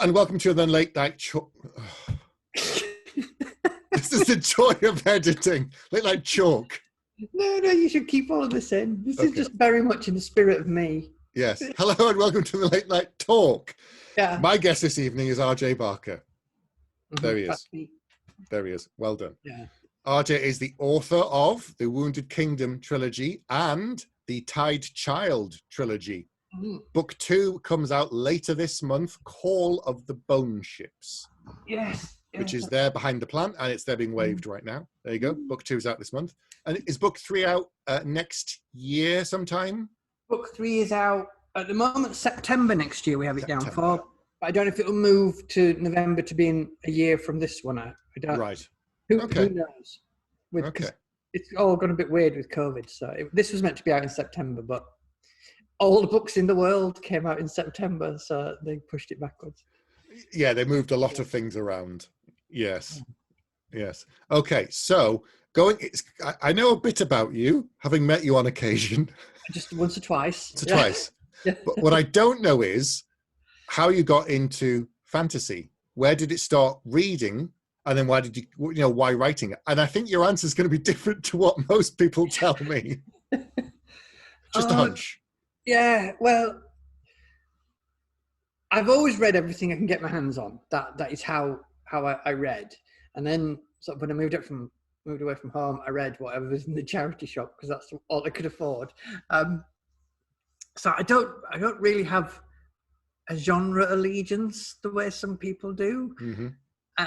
and welcome to the late night chalk. This is the joy of editing. Late night chalk. No, you should keep all of this in. This is just very much in the spirit of me. Yes. Hello and welcome to the late night talk. Yeah. My guest this evening is RJ Barker. There he is. There he is. Well done. Yeah. RJ is the author of the Wounded Kingdom trilogy and the Tied Child trilogy. Book 2 comes out later this month, Call of the Bone Ships. Yes. Which is there behind the plant, and it's there being waved right now. There you go. Book 2 is out this month. And is book 3 out next year sometime? Book 3 is out at the moment, September next year we have it down for. But I don't know if it'll move to November to being a year from this one. I don't. Right. Who knows? It's all gone a bit weird with COVID. So this was meant to be out in September, but all the books in the world came out in September, so they pushed it backwards. Yeah, they moved a lot of things around. Yes. Yes. Okay, so I know a bit about you, having met you on occasion. Just once or twice. Twice. Yeah. But what I don't know is how you got into fantasy. Where did it start reading? And then why did why writing it? And I think your answer is going to be different to what most people tell me. Just a hunch. Yeah, well, I've always read everything I can get my hands on. That is how I read. And then sort of when I moved away from home, I read whatever was in the charity shop because that's all I could afford. So I don't really have a genre allegiance the way some people do. Mm-hmm.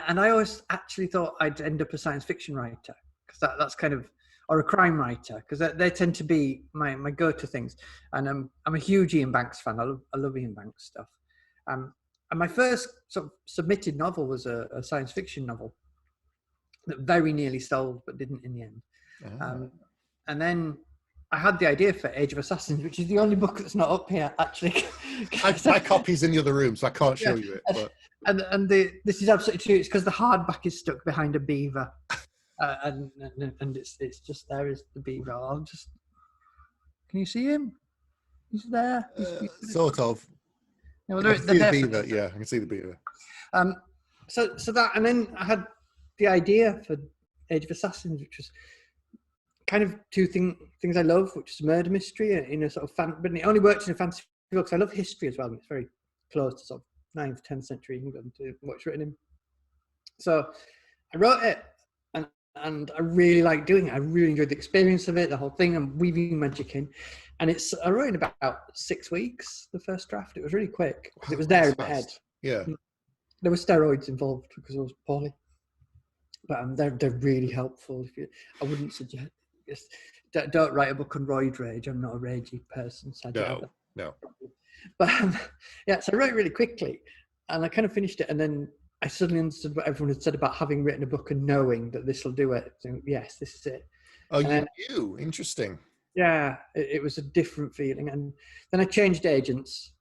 And I always actually thought I'd end up a science fiction writer because that's kind of, or a crime writer, because they tend to be my go-to things. And I'm a huge Ian Banks fan. I love Ian Banks stuff. And my first sort of submitted novel was a science fiction novel that very nearly sold, but didn't in the end. Oh. And then I had the idea for Age of Assassins, which is the only book that's not up here, actually. My copy's in the other room, so I can't show you it. But. And this is absolutely true. It's because the hardback is stuck behind a beaver. And it's just there is the beaver. Can you see him? He's there. Sort of. Yeah, well, I can see the beaver. Yeah, I can see the beaver. So that, and then I had the idea for Age of Assassins, which was kind of two things I love, which is murder mystery in a sort of but it only works in a fantasy book. So I love history as well, and it's very close to sort of 9th, 10th century England to what's written in. So I wrote it. And I really like doing it. I really enjoyed the experience of it, the whole thing. I'm weaving magic in. And I wrote in about 6 weeks, the first draft. It was really quick because it was there in my head. Yeah. There were steroids involved because I was poorly. But they're really helpful. I wouldn't suggest, don't write a book on roid rage. I'm not a ragey person. So No. But so I wrote really quickly and I kind of finished it. And then I suddenly understood what everyone had said about having written a book and knowing that this will do it. So, yes, this is it. Oh, you knew? Interesting. Yeah, it was a different feeling. And then I changed agents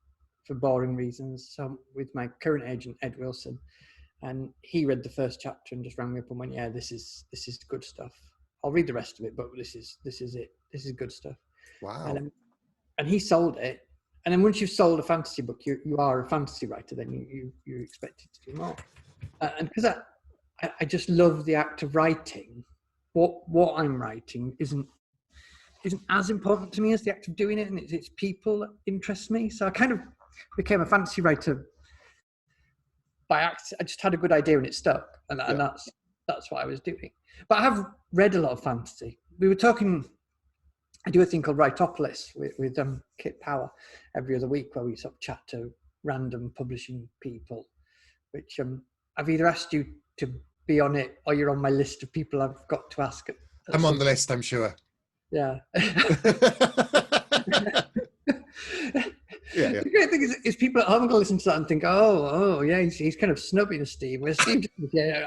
for boring reasons. So with my current agent, Ed Wilson, and he read the first chapter and just rang me up and went, "Yeah, this is good stuff. I'll read the rest of it, but this is it. This is good stuff." Wow. And he sold it. And then once you've sold a fantasy book, you are a fantasy writer. Then you're expected to do more. And because I just love the act of writing. What I'm writing isn't as important to me as the act of doing it, and it's people that interest me. So I kind of became a fantasy writer by accident. I just had a good idea and it stuck, and that's what I was doing. But I have read a lot of fantasy. We were talking. I do a thing called Writopolis with Kit Power every other week where we sort of chat to random publishing people, which I've either asked you to be on it or you're on my list of people I've got to ask. I'm on the list, I'm sure. Yeah. Yeah. The great thing is people at home going to listen to that and think, oh yeah, he's kind of snubbing Steve. Where Steve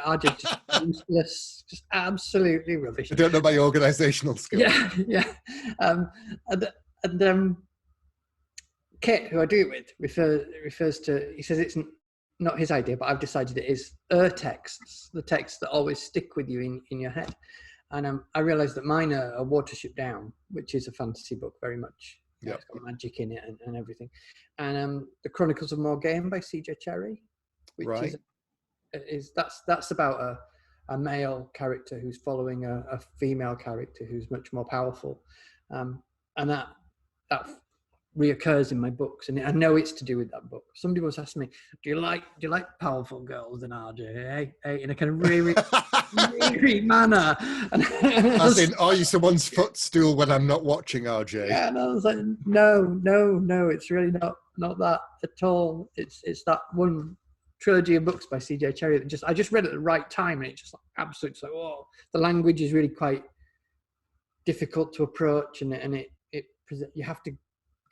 are just useless, just absolutely rubbish. I don't know my organisational skills. Yeah. And Kit, who I do it with, refers to. He says it's not his idea, but I've decided it is texts, the texts that always stick with you in your head. And I realised that mine are Watership Down, which is a fantasy book very much. Yeah, it's got magic in it and everything. And the Chronicles of Morgaine by C.J. Cherryh. which Right. that's about a male character who's following a female character who's much more powerful, and that reoccurs in my books, and I know it's to do with that book. Somebody was asking me, do you like powerful girls in RJ, in a kind of really really manner, and As in, are you someone's footstool when I'm not watching, RJ? yeah, and I was like, no, it's really not that at all. It's that one trilogy of books by C.J. Cherryh that I just read at the right time, and it just like absolutely like, whoa, the language is really quite difficult to approach, and it you have to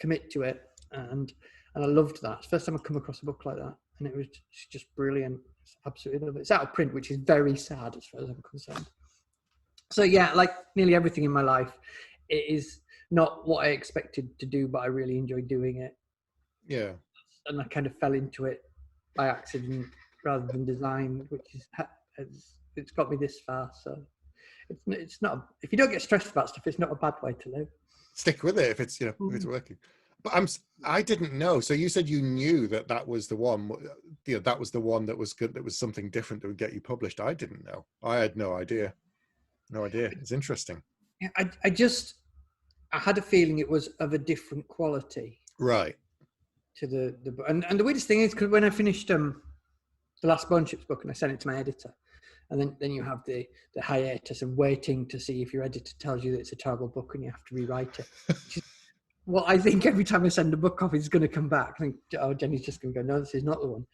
commit to it, and I loved that. It's the first time I come across a book like that, and it was just brilliant. It's absolutely love it. It's out of print, which is very sad as far as I'm concerned. So yeah, like nearly everything in my life, it is not what I expected to do, but I really enjoyed doing it. Yeah. And I kind of fell into it by accident rather than design, which it's got me this far. So it's not, if you don't get stressed about stuff, it's not a bad way to live. Stick with it if it's, if it's working. But I didn't know. So you said you knew that was the one, that was the one that was good, that was something different that would get you published. I didn't know. I had no idea. No idea. It's interesting. Yeah, I had a feeling it was of a different quality. Right. To the and the weirdest thing is, because when I finished the last Bone Ships book and I sent it to my editor, and then you have the hiatus of waiting to see if your editor tells you that it's a terrible book and you have to rewrite it. Well, I think every time I send a book off, it's going to come back. I think, oh, Jenny's just going to go, no, this is not the one.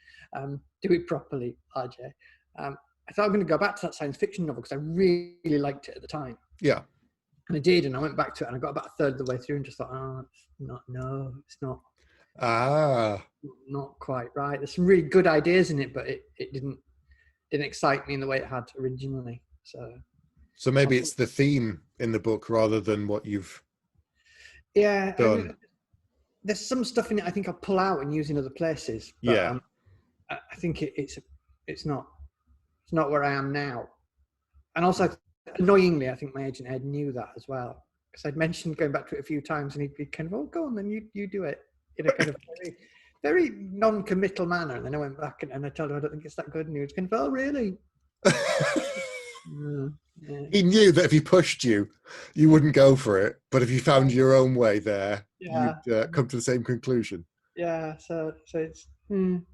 Do it properly, RJ. I thought I'm going to go back to that science fiction novel because I really liked it at the time. Yeah. And I did, and I went back to it, and I got about a third of the way through and just thought, oh, it's not. Not quite right. There's some really good ideas in it, but it didn't excite me in the way it had originally. So maybe it's the theme in the book rather than what you've done. I mean, there's some stuff in it I think I'll pull out and use in other places. But, yeah. I think it's not where I am now. And also, annoyingly, I think my agent Ed knew that as well, because I'd mentioned going back to it a few times, and he'd be kind of, oh, go on, then you do it, in a kind of very, very non-committal manner. And then I went back and I told him I don't think it's that good, and he was kind of, oh, really? Yeah. He knew that if he pushed you, you wouldn't go for it. But if you found your own way there, you'd come to the same conclusion. Yeah. So it's kind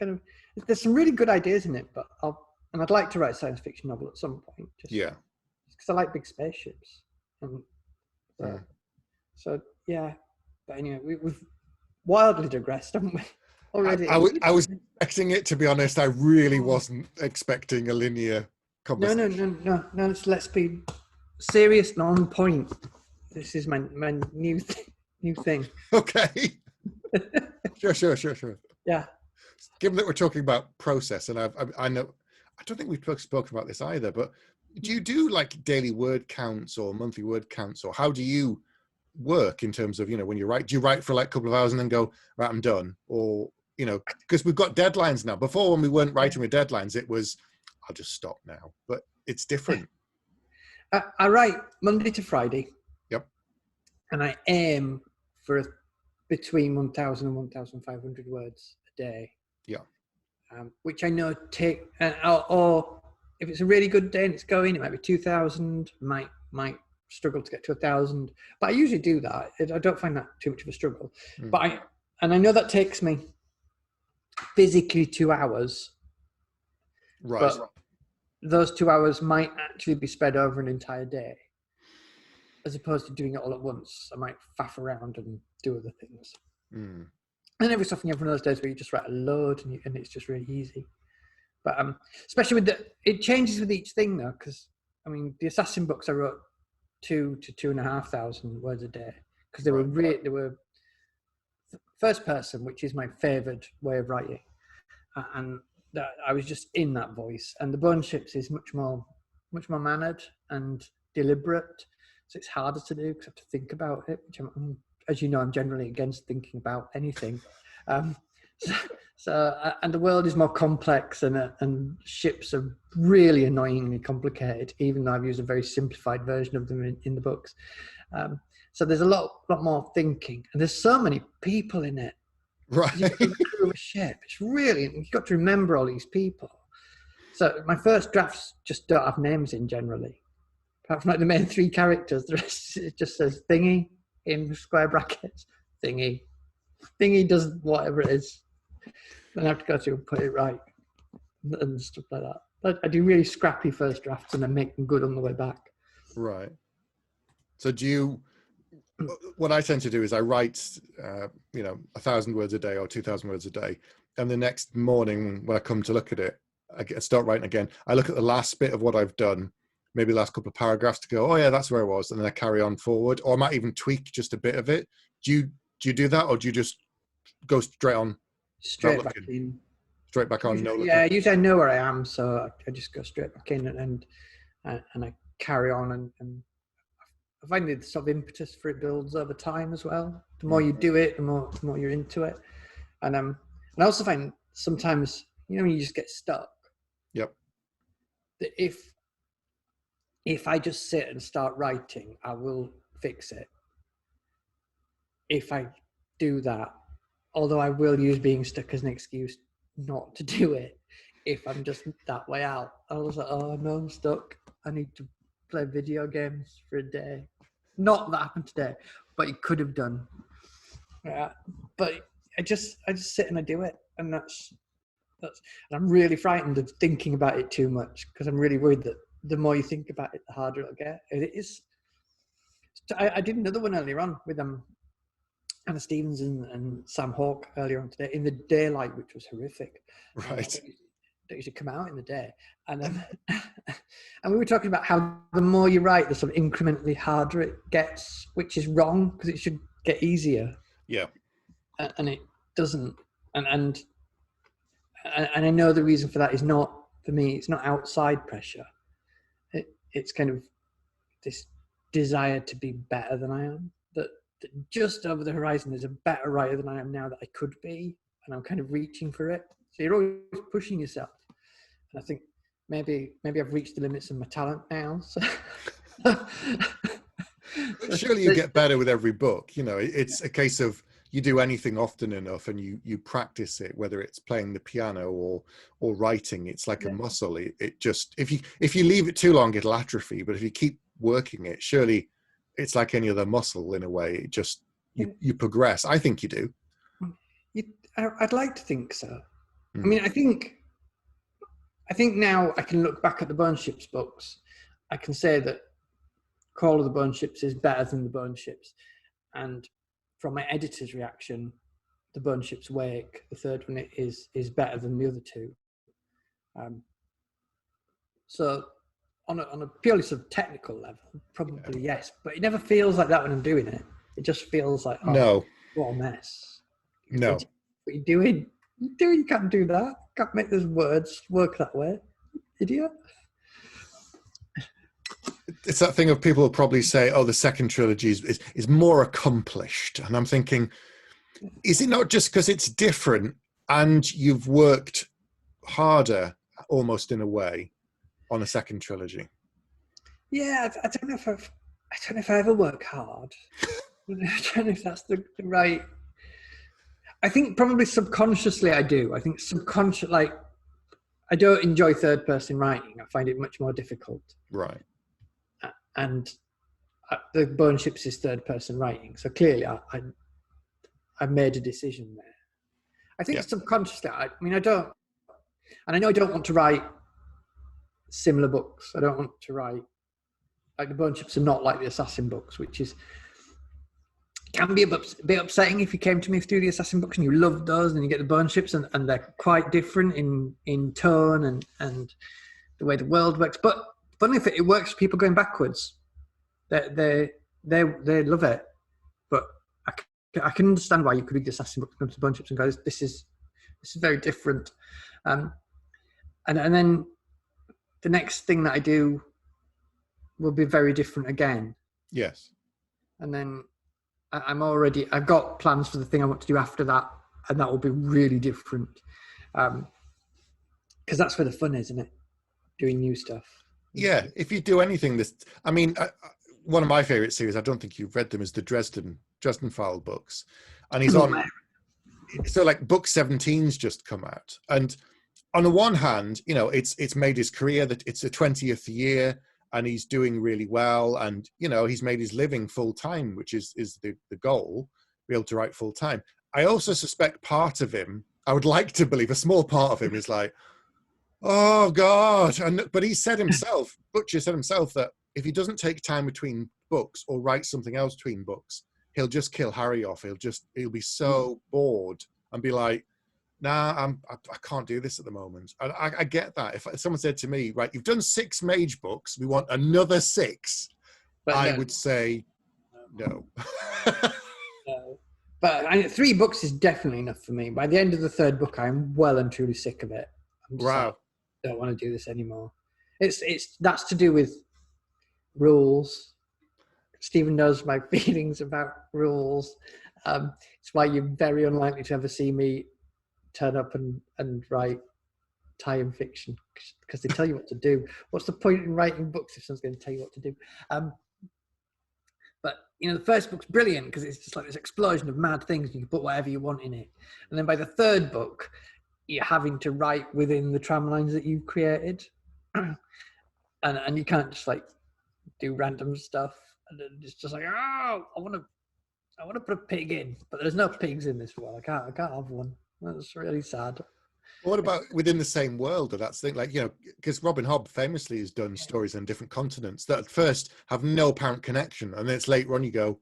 of, there's some really good ideas in it, but I'd like to write a science fiction novel at some point. Just because I like big spaceships. So yeah. But anyway, we've wildly digressed, haven't we? Already. I was expecting it, to be honest. I really wasn't expecting a linear conversation. No. Let's be serious and on point. This is my new thing. Okay. Sure. Yeah. Given that we're talking about process, and I know, I don't think we've spoken about this either, but do you do like daily word counts or monthly word counts, or how do you work in terms of, when you write? Do you write for like a couple of hours and then go, right, I'm done? Or, because we've got deadlines now. Before, when we weren't writing with deadlines, it was, I'll just stop now. But it's different. I write Monday to Friday. Yep. And I aim for between 1,000 and 1,500 words a day. Yeah. Which I know or if it's a really good day and it's going, it might be 2,000, might struggle to get to 1,000. But I usually do that. I don't find that too much of a struggle. But I know that takes me physically 2 hours. Right. But those 2 hours might actually be spread over an entire day, as opposed to doing it all at once. I might faff around and do other things. And every so often you have one of those days where you just write a load and it's just really easy. But especially with it changes with each thing though, because I mean the Assassin books I wrote 2,000 to 2,500 words a day, because they were first person, which is my favoured way of writing, and that I was just in that voice. And the Bone Ships is much more mannered and deliberate, so it's harder to do because I have to think about it, which as you know, I'm generally against thinking about anything. So and the world is more complex, and ships are really annoyingly complicated, even though I've used a very simplified version of them in the books. So there's a lot more thinking, and there's so many people in it. Right. You've got the crew of a ship. It's really, you've got to remember all these people. So my first drafts just don't have names in generally. Apart from like the main three characters, the rest it just says thingy in square brackets. Thingy. Thingy does whatever it is. Then I have to go through and put it right and stuff like that. But I do really scrappy first drafts and then make them good on the way back. Right. So what I tend to do is I write, 1,000 words a day or 2,000 words a day. And the next morning when I come to look at it, I start writing again. I look at the last bit of what I've done, maybe the last couple of paragraphs to go, oh yeah, that's where I was. And then I carry on forward, or I might even tweak just a bit of it. Do you do that, or do you just go straight on? Straight back in. Straight back on. Usually, usually I know where I am, so I just go straight back in and I carry on and I find the sort of impetus for it builds over time as well. The more you do it, the more you're into it. And I also find sometimes, you just get stuck. Yep. That if I just sit and start writing, I will fix it. If I do that, although I will use being stuck as an excuse not to do it, if I'm just that way out, I was like, oh no, I'm stuck. I need to play video games for a day. Not that happened today, but it could have done. But I just sit and I do it, and that's. And I'm really frightened of thinking about it too much, because I'm really worried that the more you think about it, the harder it'll get. It is. I did another one earlier on with Anna Stevens and Sam Hawke earlier on today in the daylight, which was horrific. Right. That you should come out in the day, and and we were talking about how the more you write, the sort of incrementally harder it gets, which is wrong, because it should get easier. Yeah. And it doesn't, and I know the reason for that is not, for me, it's not outside pressure. It's kind of this desire to be better than I am. That just over the horizon, there's a better writer than I am now that I could be, and I'm kind of reaching for it. So you're always pushing yourself. And I think maybe I've reached the limits of my talent now. So. Surely you get better with every book. It's a case of you do anything often enough and you practice it, whether it's playing the piano or writing. It's like a muscle. It just, if you leave it too long, it'll atrophy. But if you keep working it, surely it's like any other muscle in a way. It just, you progress. I think you do. I'd like to think so. I mean, I think now I can look back at the Bone Ships books. I can say that Call of the Bone Ships is better than the Bone Ships. And from my editor's reaction, the Bone Ships Wake, the third one, is better than the other two. So on a purely sort of technical level, probably yes. But it never feels like that when I'm doing it. It just feels like, oh, no, what a mess. No. What are you doing? You can't do that. You can't make those words work that way. Idiot. It's that thing of people will probably say, oh, the second trilogy is more accomplished. And I'm thinking, is it not just because it's different and you've worked harder, almost in a way, on a second trilogy? Yeah, I don't know if I ever work hard. I don't know if that's the right. I think probably subconsciously I do. I think I don't enjoy third person writing. I find it much more difficult. Right. And the Bone Ships is third person writing. So clearly I've made a decision there. I think subconsciously, I know I don't want to write similar books. I don't want to write, like the Bone Ships are not like the Assassin books, which can be a bit upsetting if you came to me through the Assassin books and you loved those, and you get the Bone Ships and they're quite different in tone and the way the world works. But funny if it works for people going backwards. They love it. But I can understand why you could read the Assassin books and come to Bone Ships and go, this is very different. And then the next thing that I do will be very different again. Yes. And then I've got plans for the thing I want to do after that, and that will be really different. Because that's where the fun is, isn't it? Doing new stuff. Yeah, if you do anything, one of my favorite series, I don't think you've read them, is the Dresden File books. And he's on... so like book 17's just come out, and on the one hand, you know, it's made his career, that it's the 20th year and he's doing really well, and you know, he's made his living full time, which is the goal, be able to write full time. I also suspect part of him, I would like to believe a small part of him is like, oh God. But he said himself, Butcher said himself, that if he doesn't take time between books or write something else between books, he'll just kill Harry off. He'll be so bored and be like, nah, I can't do this at the moment. And I get that. If someone said to me, right, you've done 6 Mage books, we want another 6, but I would say no. No. But 3 books is definitely enough for me. By the end of the 3rd book, I'm well and truly sick of it. I'm just like, I don't want to do this anymore. That's to do with rules. Stephen knows my feelings about rules. It's why you're very unlikely to ever see me turn up and write tie-in fiction, because they tell you what to do. What's the point in writing books if someone's going to tell you what to do? But you know, the first book's brilliant because it's just like this explosion of mad things. You can put whatever you want in it, and then by the 3rd book, you're having to write within the tramlines that you've created, and you can't just like do random stuff. And it's just like, oh, I want to put a pig in, but there's no pigs in this world. I can't have one. That's really sad. What about within the same world? Or that's the thing, like, you know, because Robin Hobb famously has done stories on different continents that at first have no apparent connection, and then it's later on you go,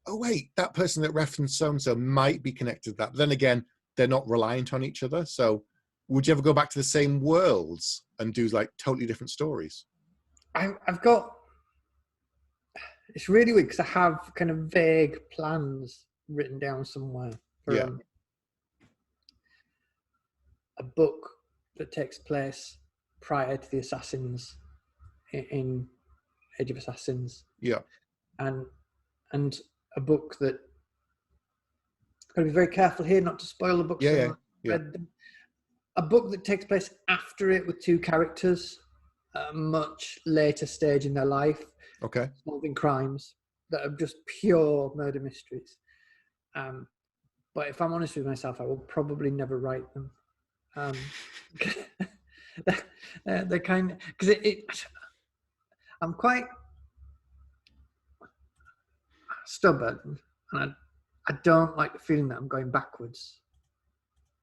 oh wait, that person that referenced so and so might be connected to that. But then again, they're not reliant on each other. So would you ever go back to the same worlds and do like totally different stories? I've got, it's really weird because I have kind of vague plans written down somewhere for a book that takes place prior to the Assassins in Age of Assassins. Yeah. And a book that, got to be very careful here not to spoil the book. Yeah. A book that takes place after it with 2 characters at a much later stage in their life. Okay. Solving crimes that are just pure murder mysteries. But if I'm honest with myself, I will probably never write them. They're kind of, because I'm quite stubborn, and I don't like the feeling that I'm going backwards.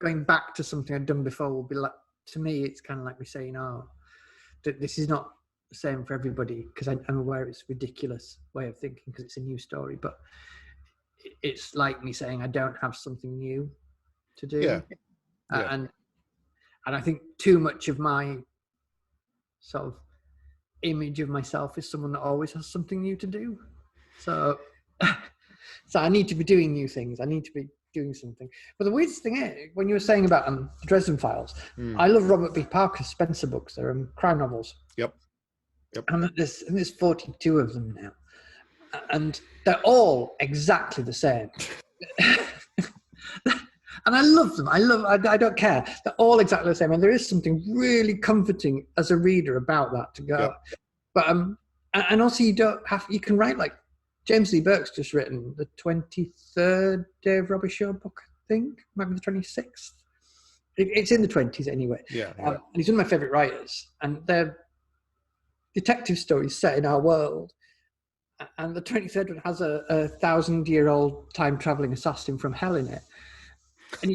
Going back to something I'd done before will be like, to me, it's kind of like me saying, oh, this is not the same for everybody, because I'm aware it's a ridiculous way of thinking because it's a new story, but it's like me saying I don't have something new to do. And I think too much of my sort of image of myself is someone that always has something new to do. So I need to be doing new things. I need to be doing something. But the weirdest thing is, when you were saying about the Dresden Files, I love Robert B. Parker's Spencer books. They're crime novels. Yep. And there's 42 of them now. And they're all exactly the same. And I love them. I don't care. They're all exactly the same. And there is something really comforting as a reader about that to go. Yep. But and also you can write, like James Lee Burke's just written the 23rd Dave Roberts Show book, I think, maybe the 26th. It's in the 20s anyway. And he's one of my favorite writers, and they're detective stories set in our world. And the 23rd one has a 1,000-year-old time traveling assassin from hell in it. And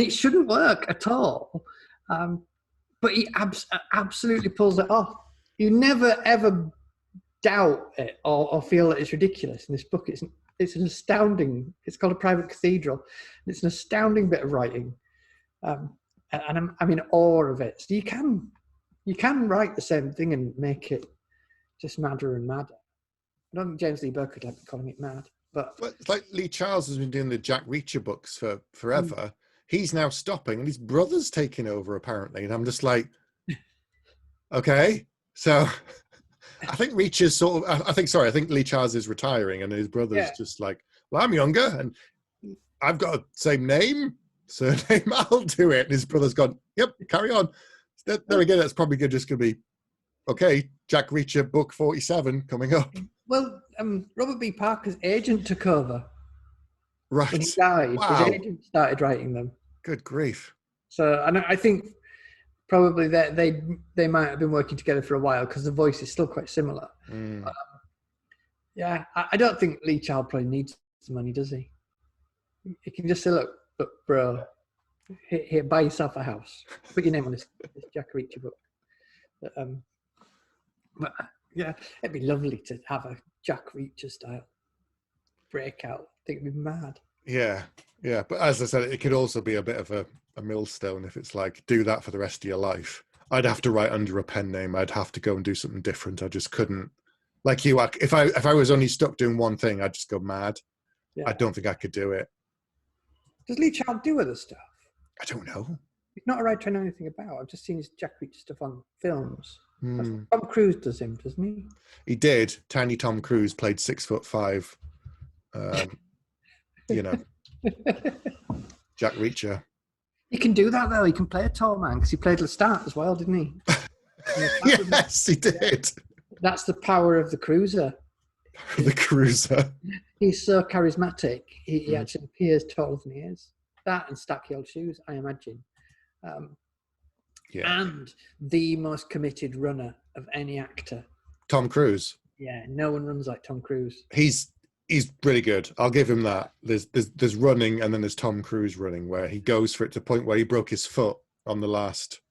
it shouldn't work at all, but he absolutely pulls it off. You never ever doubt it or feel that it's ridiculous. In this book, it's an astounding. It's called A Private Cathedral. It's an astounding bit of writing, and I'm in awe of it. So you can write the same thing and make it just madder and madder. I don't think James Lee Burke would like me calling it mad. But it's like Lee Charles has been doing the Jack Reacher books for forever. He's now stopping, and his brother's taking over apparently. And I'm just like, okay. So I think Reacher's sort of. I think Lee Charles is retiring, and his brother's just like, well, I'm younger, and I've got the same surname. I'll do it. And his brother's gone, yep, carry on. There again, that's probably just going to be okay. Jack Reacher book 47 coming up. Well, Robert B. Parker's agent took over. When he Right. died, his Wow. agent started writing them. Good grief. So and I think probably that they might have been working together for a while because the voice is still quite similar. Mm. Yeah, I don't think Lee Child probably needs the money, does he? He can just say, look, bro, here, buy yourself a house. Put your name on this Jack Reacher book. But yeah, it'd be lovely to have a Jack Reacher style breakout. I think it'd be mad. Yeah. Yeah. But as I said, it could also be a bit of a millstone if it's like, do that for the rest of your life. I'd have to write under a pen name. I'd have to go and do something different. I just couldn't. Like you, if I was only stuck doing one thing, I'd just go mad. Yeah. I don't think I could do it. Does Lee Child do other stuff? I don't know. He's not a writer I know anything about. I've just seen his Jack Reacher stuff on films. Hmm. Tom Cruise does him, doesn't he? He did. Tiny Tom Cruise played 6'5". You know, Jack Reacher. He can do that though. He can play a tall man because he played Lestat as well, didn't he? Yes, he did. That's the power of the cruiser. The cruiser. He's so charismatic. He actually appears taller than he is. That and stacky-old shoes, I imagine. Yeah. And the most committed runner of any actor. Tom Cruise. Yeah, no one runs like Tom Cruise. He's really good. I'll give him that. There's running, and then there's Tom Cruise running, where he goes for it to the point where he broke his foot on the last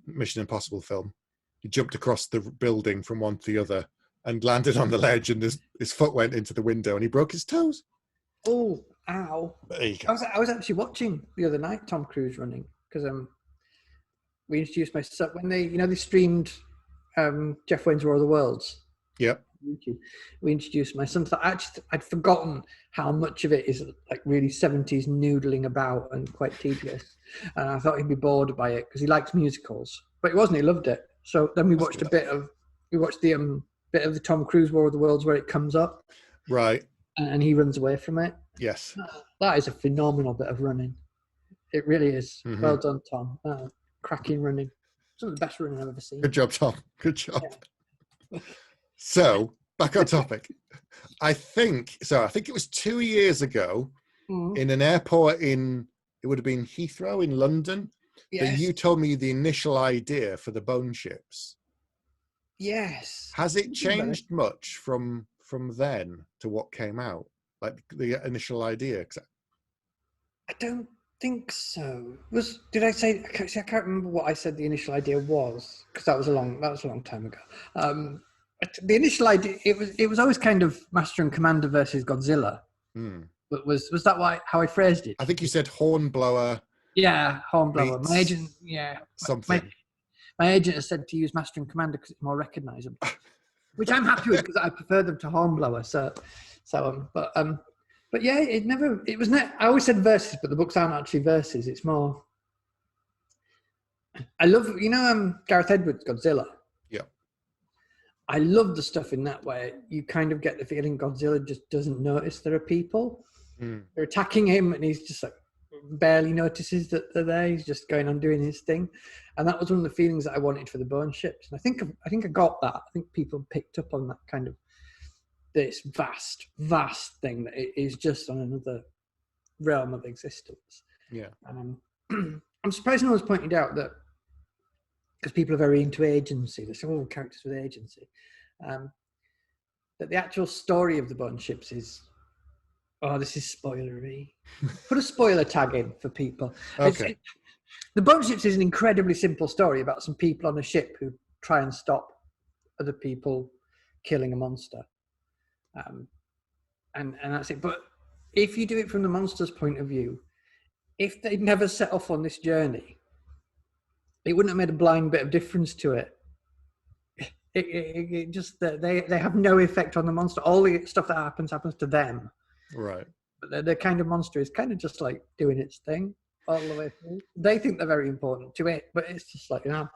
Mission Impossible film. He jumped across the building from one to the other and landed on the ledge, and his foot went into the window, and he broke his toes. Oh, ow! There you go. I was actually watching the other night Tom Cruise running because we introduced my son when they streamed Jeff Wayne's War of the Worlds. Yep. YouTube. We introduced my son. I'd forgotten how much of it is like really 70s noodling about and quite tedious. And I thought he'd be bored by it because he likes musicals, but he wasn't. He loved it. So then we watched the bit of the Tom Cruise War of the Worlds where it comes up, right, and he runs away from it. Yes, that is a phenomenal bit of running. It really is. Mm-hmm. Well done, Tom. Cracking running. Some of the best running I've ever seen. Good job, Tom. Good job. Yeah. So, back on topic. I think it was 2 years ago in an airport it would have been Heathrow in London. Yes. That you told me the initial idea for the bone ships. Yes. Has it changed much from then to what came out? Like the initial idea? I don't think so. Did I say? I can't remember what I said the initial idea was because that was a long time ago. The initial idea it was always kind of Master and Commander versus Godzilla. But was that how I phrased it? I think you said Hornblower. Yeah, Hornblower. My agent, something. My agent has said to use Master and Commander because it's more recognisable, which I'm happy with because I prefer them to Hornblower. But yeah, it was not. I always said verses, but the books aren't actually verses. It's more. I love Gareth Edwards' Godzilla. Yeah. I love the stuff in that way. You kind of get the feeling Godzilla just doesn't notice there are people. They're attacking him, and he's just like barely notices that they're there. He's just going on doing his thing, and that was one of the feelings that I wanted for the bone ships. And I think I got that. I think people picked up on that kind of this vast thing that it is just on another realm of existence. Yeah. I'm surprised no one's pointed out that because people are very into agency. There's all characters with agency. That the actual story of the bone ships is. Oh, this is spoilery. Put a spoiler tag in for people. Okay. The Bone Ships is an incredibly simple story about some people on a ship who try and stop other people killing a monster. And that's it. But if you do it from the monster's point of view, if they'd never set off on this journey, it wouldn't have made a blind bit of difference to it. It just they have no effect on the monster. All the stuff that happens to them. Right. But the kind of monster is kind of just like doing its thing all the way through. They think they're very important to it, but it's just like, I'm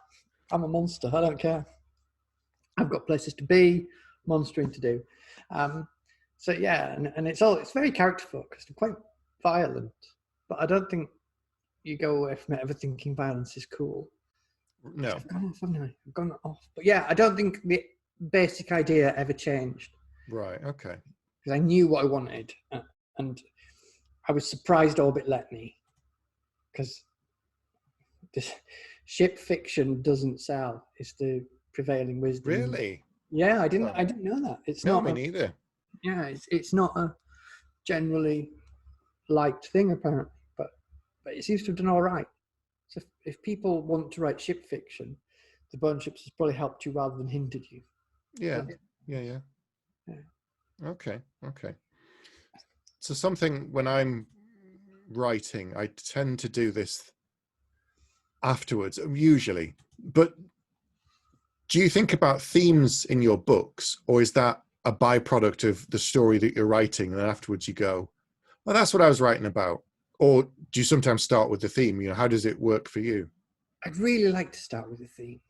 a monster. I don't care. I've got places to be, monstering to do. So yeah, and it's very character focused and quite violent. But I don't think you go away from it ever thinking violence is cool. No. I've gone off, haven't I? I've gone off. But yeah, I don't think the basic idea ever changed. Right. Okay. Because I knew what I wanted. and I was surprised Orbit let me, because this ship fiction doesn't sell. It's the prevailing wisdom. Really? Yeah, I didn't know that. It's No, not me neither. Yeah, it's not a generally liked thing apparently, but it seems to have done all right. So if people want to write ship fiction, the Bone Ships has probably helped you rather than hindered you. Yeah. Okay. So something, when I'm writing, I tend to do this afterwards, usually. But do you think about themes in your books, or is that a byproduct of the story that you're writing, and then afterwards you go, well, that's what I was writing about? Or do you sometimes start with the theme? You know, how does it work for you? I'd really like to start with a theme.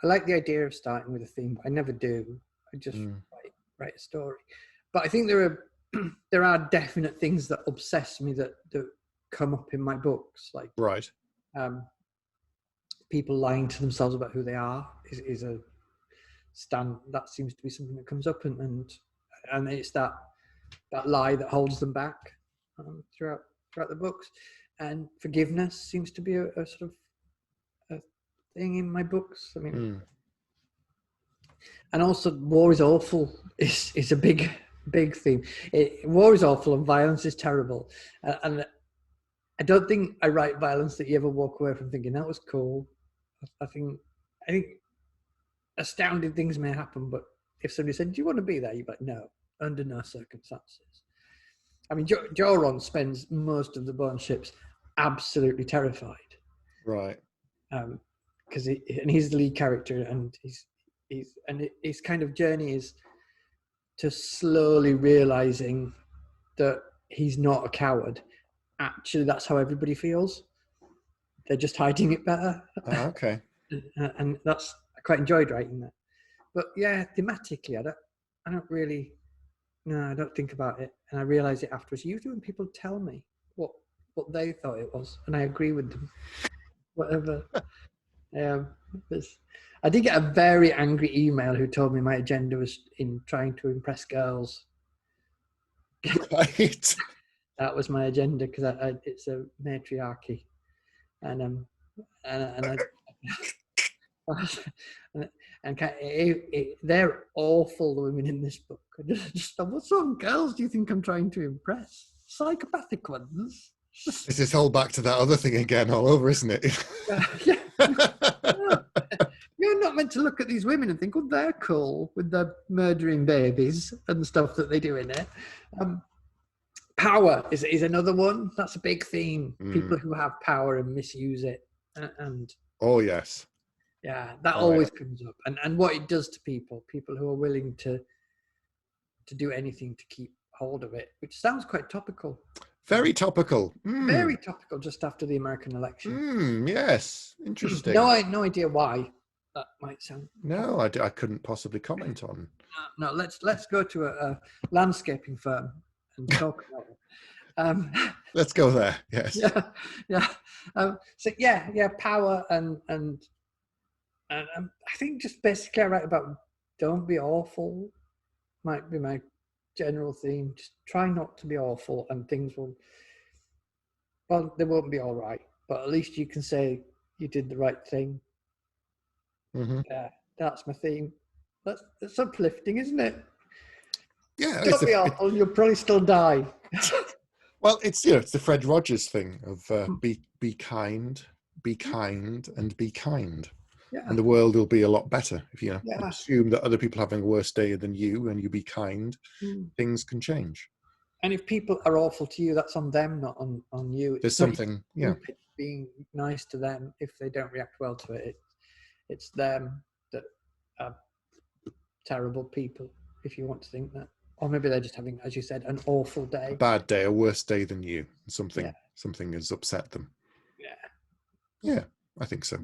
I like the idea of starting with a theme, but I never do. I just write a story. But I think there are definite things that obsess me that come up in my books, like Right. People lying to themselves about who they are is a stand that seems to be something that comes up, and it's that lie that holds them back throughout the books. And forgiveness seems to be a sort of a thing in my books. I mean, and also war is awful is a big theme. War is awful and violence is terrible, and I don't think I write violence that you ever walk away from thinking that was cool. I think astounding things may happen, but if somebody said, "Do you want to be there?" You're like, "No, under no circumstances." I mean, Joron spends most of the Bone Ships absolutely terrified, right? Because he's the lead character, and his kind of journey is to slowly realizing that he's not a coward. Actually, that's how everybody feels. They're just hiding it better. Okay. And I quite enjoyed writing that. But yeah, thematically, I don't think about it, and I realize it afterwards. Usually when people tell me what they thought it was, and I agree with them, whatever. I did get a very angry email who told me my agenda was in trying to impress girls. Right. That was my agenda, because it's a matriarchy, and they're awful, the women in this book. Just what sort of girls do you think I'm trying to impress? Psychopathic ones? This is all back to that other thing again, all over, isn't it? Yeah. You're not meant to look at these women and think, "Oh, they're cool with their murdering babies and stuff that they do in it." Power is another one. That's a big theme. People who have power and misuse it, and oh yes, yeah, that always comes up, and what it does to people who are willing to do anything to keep hold of it, which sounds quite topical. Very topical. Very topical just after the American election. Yes, interesting. No idea why that might sound. No, I couldn't possibly comment on. No, let's go to a landscaping firm and talk about it. Let's go there. Yes. Yeah. So power and I think just basically I write about don't be awful might be my general theme. Just try not to be awful, and things they won't be all right, but at least you can say you did the right thing. Yeah, that's my theme. That's uplifting, isn't it? Yeah. Don't be awful, you'll probably still die. Well, it's it's the Fred Rogers thing of be kind, and be kind. Yeah. And the world will be a lot better if you assume that other people are having a worse day than you, and you be kind. Things can change. And if people are awful to you, that's on them, not on you. There's something, being nice to them if they don't react well to it. It's them that are terrible people, if you want to think that. Or maybe they're just having, as you said, an awful day. A bad day, a worse day than you. Something has upset them. Yeah. Yeah, I think so.